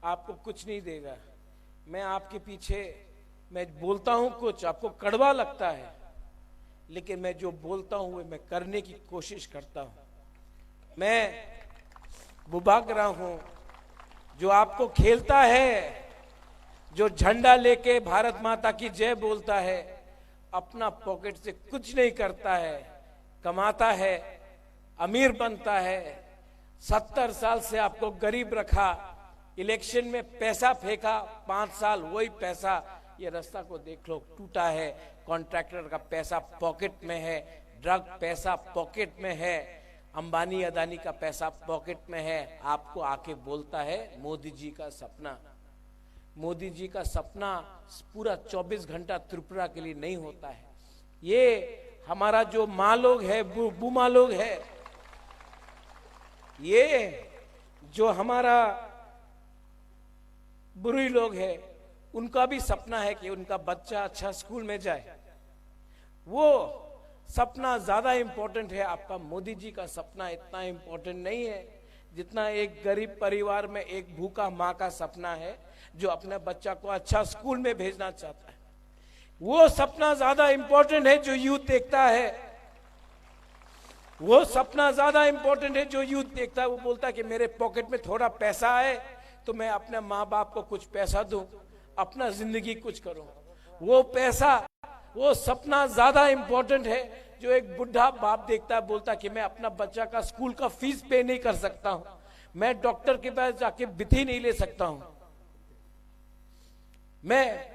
आपको कुछ नहीं देगा। मैं आपके पीछे, मैं बोलता हूं कुछ, आपको कड़वा लगता है, लेकिन मैं जो बोलता हूं वो मैं करने की कोशिश करता हूं। मैं बुबागरा हूं जो आपको खेलता है, जो झंडा लेके भारत माता की जय बोलता है, अपना पॉकेट से कुछ नहीं करता है, कमाता है, अमीर बनता है। 70 साल से आपको गरीब रखा, इलेक्शन में पैसा फेंका, 5 साल वही पैसा, ये रास्ता को देख लो टूटा है, कॉन्ट्रैक्टर का पैसा पॉकेट में है, ड्रग पैसा पॉकेट में है, अंबानी अदानी का पैसा पॉकेट में है। आपको आके बोलता है मोदी जी का सपना। मोदी जी का सपना पूरा 24 घंटा त्रिपुरा के लिए नहीं होता है। ये हमारा जो माँ लोग है, बुमा लोग है, ये जो हमारा बुरी लोग है, उनका भी सपना है कि उनका बच्चा अच्छा स्कूल में जाए। वो सपना ज्यादा इंपॉर्टेंट है। आपका मोदी जी का सपना इतना इंपॉर्टेंट नहीं है जितना एक गरीब परिवार में एक भूखा माँ का सपना है जो अपने बच्चा को अच्छा स्कूल में भेजना चाहता है। वो सपना ज्यादा इंपॉर्टेंट है जो यूथ देखता है। वो सपना ज्यादा इंपॉर्टेंट है जो यूथ देखता है। वो बोलता है कि मेरे पॉकेट में थोड़ा पैसा आए तो मैं अपने माँ बाप को कुछ पैसा दूं, अपना जिंदगी कुछ करूं। वो पैसा, वो सपना ज्यादा इंपॉर्टेंट है जो एक बुढ़ा बाप देखता है, बोलता है कि मैं अपना बच्चा का स्कूल का फीस पे नहीं कर सकता हूं, मैं डॉक्टर के पास जाके बिथी नहीं ले सकता हूं। मैं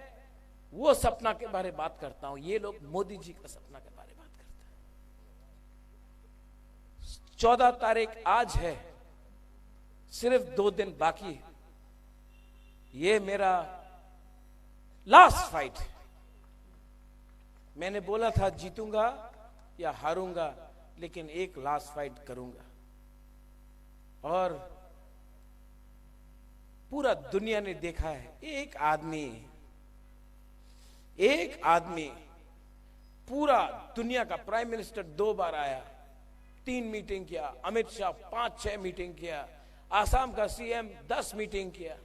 वो सपना के बारे में बात करता हूं। ये लोग मोदी जी का सपना के बारे में बात करते हैं। 14 तारीख आज है, सिर्फ 2 दिन बाकी है। ये मेरा लास्ट फाइट। मैंने बोला था जीतूंगा या हारूंगा, लेकिन एक लास्ट फाइट करूंगा। और पूरा दुनिया ने देखा है, एक आदमी पूरा दुनिया का प्राइम मिनिस्टर 2 बार आया, 3 मीटिंग किया, अमित शाह 5-6 मीटिंग किया, आसाम का सीएम 10 मीटिंग किया,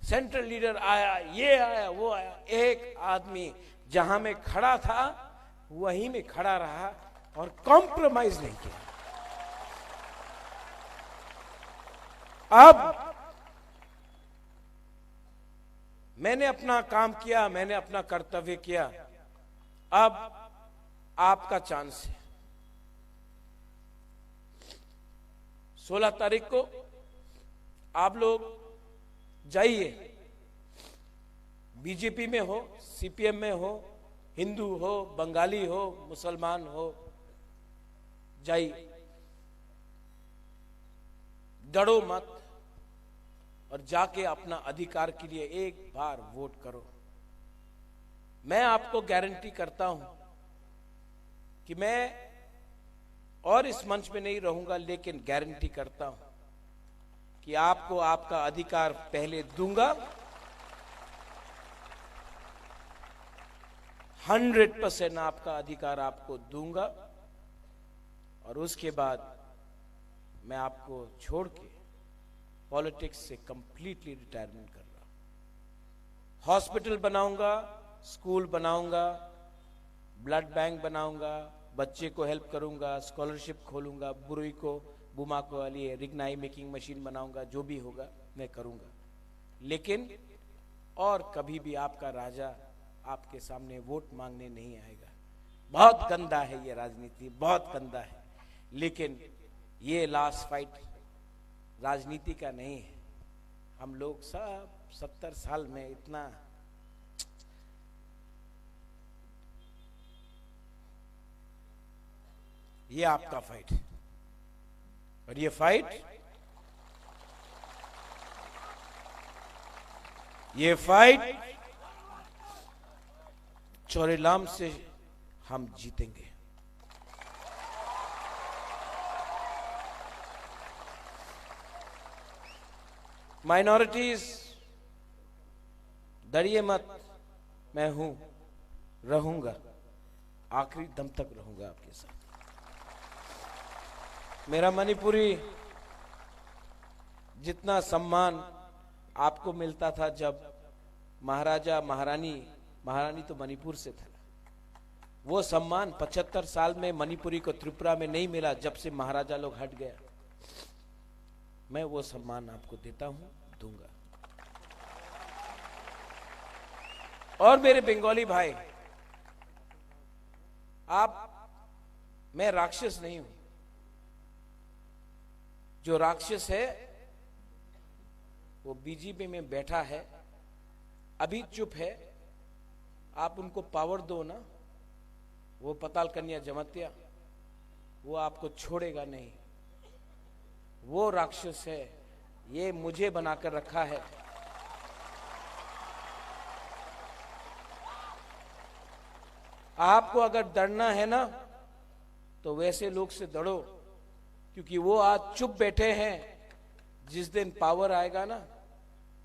सेंट्रल लीडर आया, ये आया, वो आया। एक आदमी जहां में खड़ा था वहीं में खड़ा रहा और कॉम्प्रोमाइज नहीं किया। अब मैंने अपना काम किया, मैंने अपना कर्तव्य किया। अब आपका चांस है। 16 तारीख को आप लोग जाइए, बीजेपी में हो, सीपीएम में हो, हिंदू हो, बंगाली हो, मुसलमान हो, जाइए, डरो मत और जाके अपना अधिकार के लिए एक बार वोट करो। मैं आपको गारंटी करता हूं कि मैं और इस मंच में नहीं रहूंगा, लेकिन गारंटी करता हूं कि आपको आपका अधिकार पहले दूंगा। 100% आपका अधिकार आपको दूंगा और उसके बाद मैं आपको छोड़ के पॉलिटिक्स से कंप्लीटली रिटायरमेंट कर रहा हूं। हॉस्पिटल बनाऊंगा, स्कूल बनाऊंगा, ब्लड बैंक बनाऊंगा, बच्चे को हेल्प करूंगा, स्कॉलरशिप खोलूंगा, बुरुई को, बुमा को वाली रिग्नाई मेकिंग मशीन बनाऊंगा, जो भी होगा मैं करूंगा। लेकिन और कभी भी आपका राजा आपके सामने वोट मांगने नहीं आएगा। बहुत गंदा है ये राजनीति, बहुत गंदा है। लेकिन ये लास्ट फाइट राजनीति का नहीं है। हम लोग सब 70 साल में इतना ये आपका फाइट है और ये फाइट चोरेलाम से हम जीतेंगे। माइनॉरिटीज डरिए मत, मैं हूं, रहूंगा, आखिरी दम तक रहूंगा आपके साथ। मेरा मणिपुरी जितना सम्मान आपको मिलता था जब महाराजा महारानी तो मणिपुर से था, वो सम्मान 75 साल में मणिपुरी को त्रिपुरा में नहीं मिला जब से महाराजा लोग हट गया। मैं वो सम्मान आपको देता हूं, दूंगा। और मेरे बंगाली भाई, मैं राक्षस नहीं हूं। जो राक्षस है वो बीजेपी में बैठा है, अभी चुप है। आप उनको पावर दो ना, वो पताल कन्या जमातिया, वो आपको छोड़ेगा नहीं। वो राक्षस है, ये मुझे बनाकर रखा है। आपको अगर डरना है ना तो वैसे लोग से डरो, क्योंकि वो आज चुप बैठे हैं। जिस दिन पावर आएगा ना,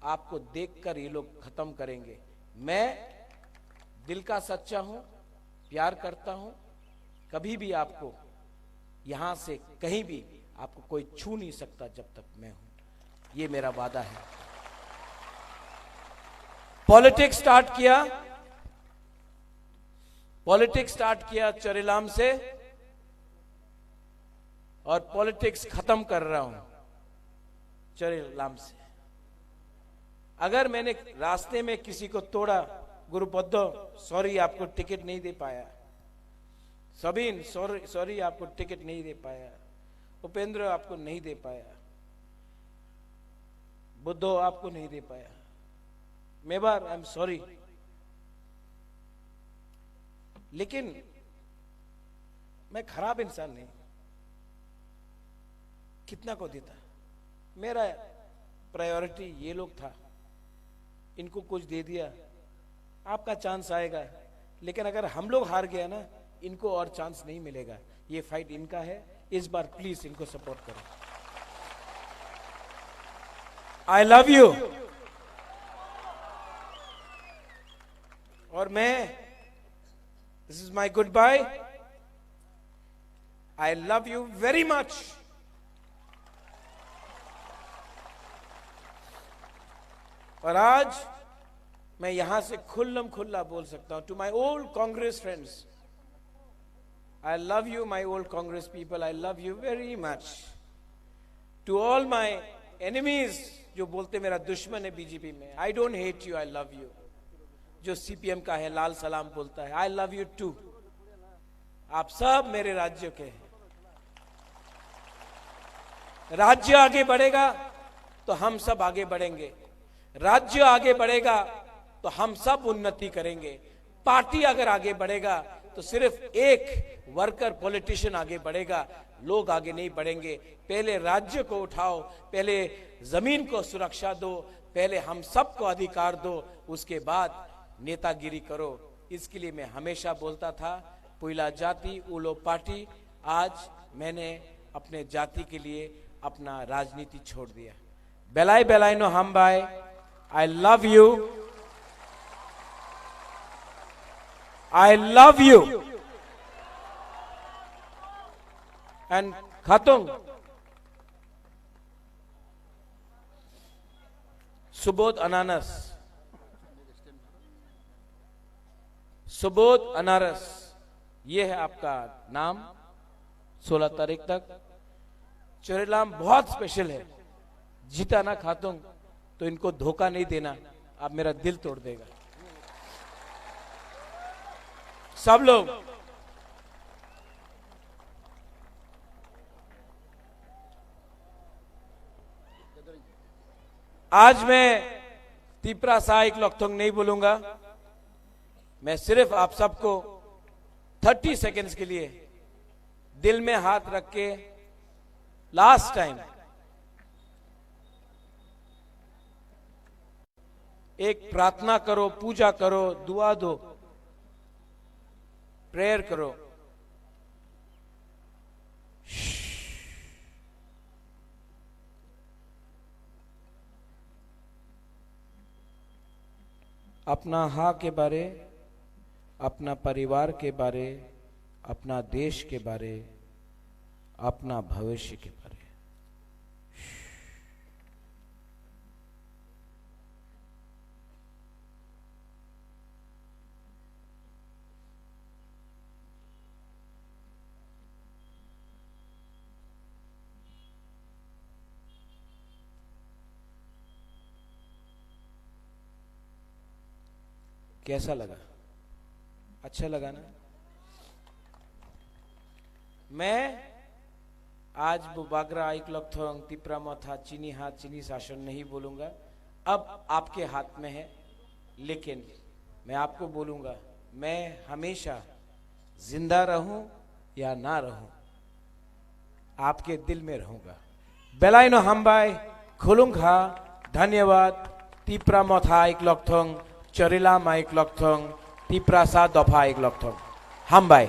आपको देखकर ये लोग खत्म करेंगे। मैं दिल का सच्चा हूं, प्यार करता हूं। कभी भी आपको यहां से कहीं भी आपको कोई छू नहीं सकता जब तक मैं हूं। ये मेरा वादा है। पॉलिटिक्स स्टार्ट किया चरेलाम से, और पॉलिटिक्स खत्म कर रहा हूं चरेलाम से। अगर मैंने रास्ते में किसी को तोड़ा, गुरुपद्दो सॉरी, आपको टिकट नहीं दे पाया। सबीन सॉरी, आपको टिकट नहीं दे पाया। उपेंद्र आपको नहीं दे पाया। बुद्धो आपको नहीं दे पाया। Mewar I am sorry. लेकिन मैं खराब इंसान नहीं, कितना को देता। मेरा प्रायोरिटी ये लोग था, इनको कुछ दे दिया। आपका चांस आएगा, लेकिन अगर हम लोग हार गया ना, इनको और चांस नहीं मिलेगा। ये फाइट इनका है। इस बार प्लीज इनको सपोर्ट करो। I love you. और मैं, this is my good bye. I love you very much. और आज मैं यहां से खुल्लम खुल्ला बोल सकता हूं to my old Congress friends, I love you my old Congress people, I love you very much. To all my enemies, जो बोलते मेरा दुश्मन है बीजेपी में, I don't hate you, I love you. जो सीपीएम का है, लाल सलाम बोलता है, आई लव यू टू। आप सब मेरे राज्य के हैं। राज्य आगे बढ़ेगा तो हम सब आगे बढ़ेंगे। राज्य आगे बढ़ेगा तो हम सब उन्नति करेंगे। पार्टी अगर आगे बढ़ेगा तो सिर्फ एक वर्कर पॉलिटिशियन आगे बढ़ेगा, लोग आगे नहीं बढ़ेंगे। पहले राज्य को उठाओ, पहले जमीन को सुरक्षा दो, पहले हम सबको अधिकार दो, उसके बाद नेतागिरी करो। इसके लिए मैं हमेशा बोलता था, पुइला जाति उलो पार्टी। आज मैंने अपने जाति के लिए अपना राजनीति छोड़ दिया। बेलाई बेलाई नो हम भाई, I love you. I love you. And Khatung, Subodh Ananas. Subodh अनारस, ये है आपका नाम। 16 तारीख तक चरेलाम बहुत स्पेशल है। जीता ना खातूंग तो इनको धोखा नहीं देना, आप मेरा दिल तोड़ देगा। सब लोग आज मैं तीपरा सहायक लोकथोंग नहीं बोलूंगा। मैं सिर्फ आप सबको 30 सेकेंड्स के लिए दिल में हाथ रख के लास्ट टाइम एक प्रार्थना करो, पूजा करो, दुआ दो, प्रेयर करो। अपना हाँ के बारे, अपना परिवार के बारे, अपना देश के बारे, अपना भविष्य के बारे। कैसा लगा? अच्छा लगा ना? मैं आज बुबाग्रा आइकलॉक्थोंग तिप्रामथा चीनी हाथ चीनी शासन नहीं बोलूंगा, अब आपके हाथ में है। लेकिन मैं आपको बोलूंगा, मैं हमेशा जिंदा रहूं या ना रहूं, आपके दिल में रहूंगा। बेलाइनो हम्बाई खुलुंखा धन्यवाद। तिप्रा मथा आइकलॉक्थोंग चरिला माइकलॉक्थोंग तिप्रा सा दफा आइकलॉक्थोंग हम्बाई।